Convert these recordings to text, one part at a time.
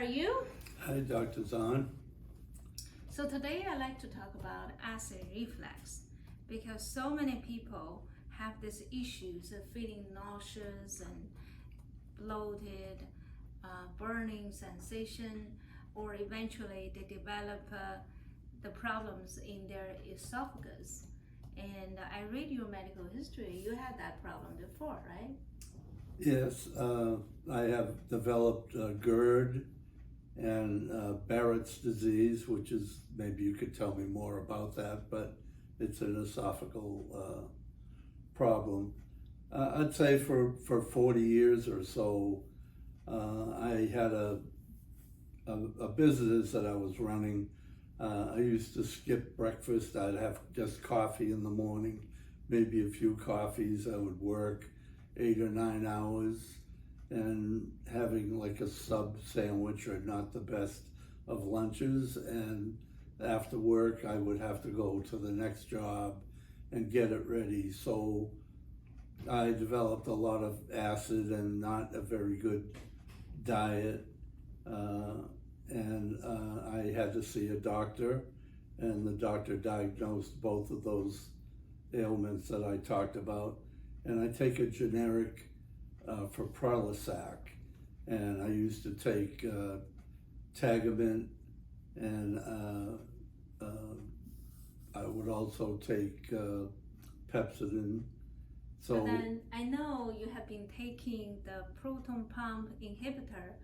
are you? Hi, Dr. Zahn. So today I'd like to talk about acid reflux because so many people have these issues of feeling nauseous and bloated, burning sensation, or eventually they develop the problems in their esophagus. And I read your medical history, you had that problem before, right? Yes, I have developed GERD and Barrett's disease, which is, maybe you could tell me more about that, but it's an esophageal problem. I'd say for 40 years or so, I had a business that I was running. I used to skip breakfast. I'd have just coffee in the morning, maybe a few coffees. I would work 8 or 9 hours and having like a sub sandwich or not the best of lunches. And after work, I would have to go to the next job and get it ready. So I developed a lot of acid and not a very good diet. I had to see a doctor, and the doctor diagnosed both of those ailments that I talked about. And I take a generic for Prilosec, and I used to take Tagament, and I would also take Pepsodent. So, But then I know you have been taking the proton pump inhibitor,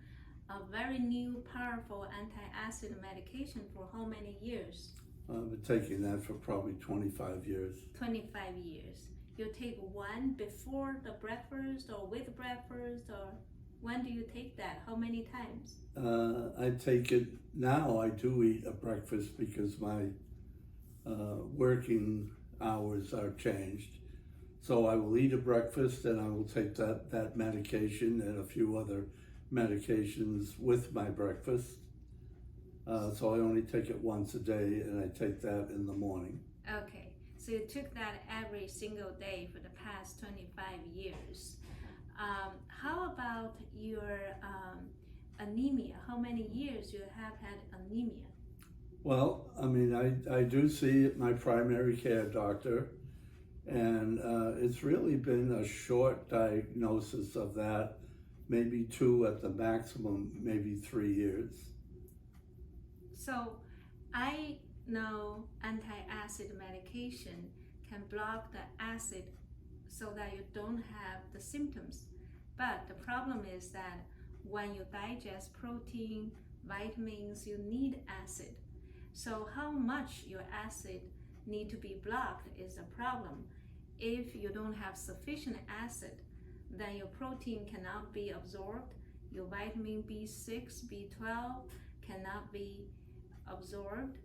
a very new, powerful anti-acid medication for how many years? I've been taking that for probably 25 years. 25 years. You take one before the breakfast or with breakfast, or when do you take that? How many times? I take it now. I do eat a breakfast because my working hours are changed. So I will eat a breakfast and I will take that medication and a few other medications with my breakfast. So I only take it once a day, and I take that in the morning. Okay, so you took that every single day for the past 25 years. How about your anemia? How many years you have had anemia? Well, I mean, I do see my primary care doctor, and it's really been a short diagnosis of that, maybe 2 at the maximum, maybe 3 years. So I know anti-acid medication can block the acid so that you don't have the symptoms. But the problem is that when you digest protein, vitamins, you need acid. So how much your acid need to be blocked is a problem. If you don't have sufficient acid, then your protein cannot be absorbed, your vitamin B6, B12 cannot be absorbed,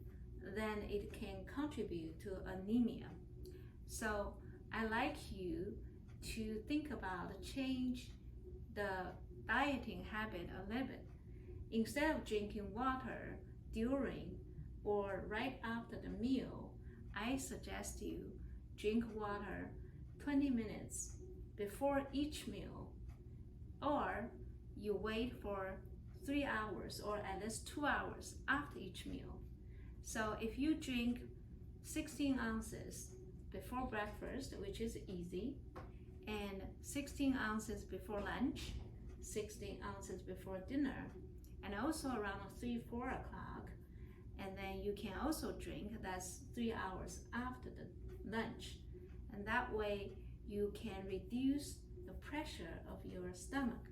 then it can contribute to anemia. So I like you to think about change the dieting habit a little bit. Instead of drinking water during or right after the meal, I suggest you drink water 20 minutes before each meal, or you wait for 3 hours or at least 2 hours after each meal. So if you drink 16 ounces before breakfast, which is easy, and 16 ounces before lunch, 16 ounces before dinner, and also around 3-4 o'clock, and then you can also drink, that's 3 hours after the lunch, and that way you can reduce the pressure of your stomach,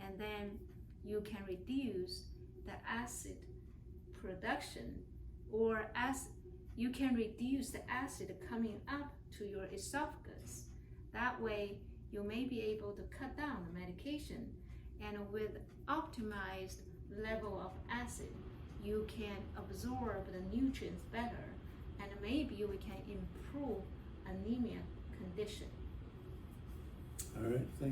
and then you can reduce the acid production, or as you can reduce the acid coming up to your esophagus. That way you may be able to cut down the medication, and with optimized level of acid you can absorb the nutrients better, and maybe we can improve anemia condition. All right, thank you.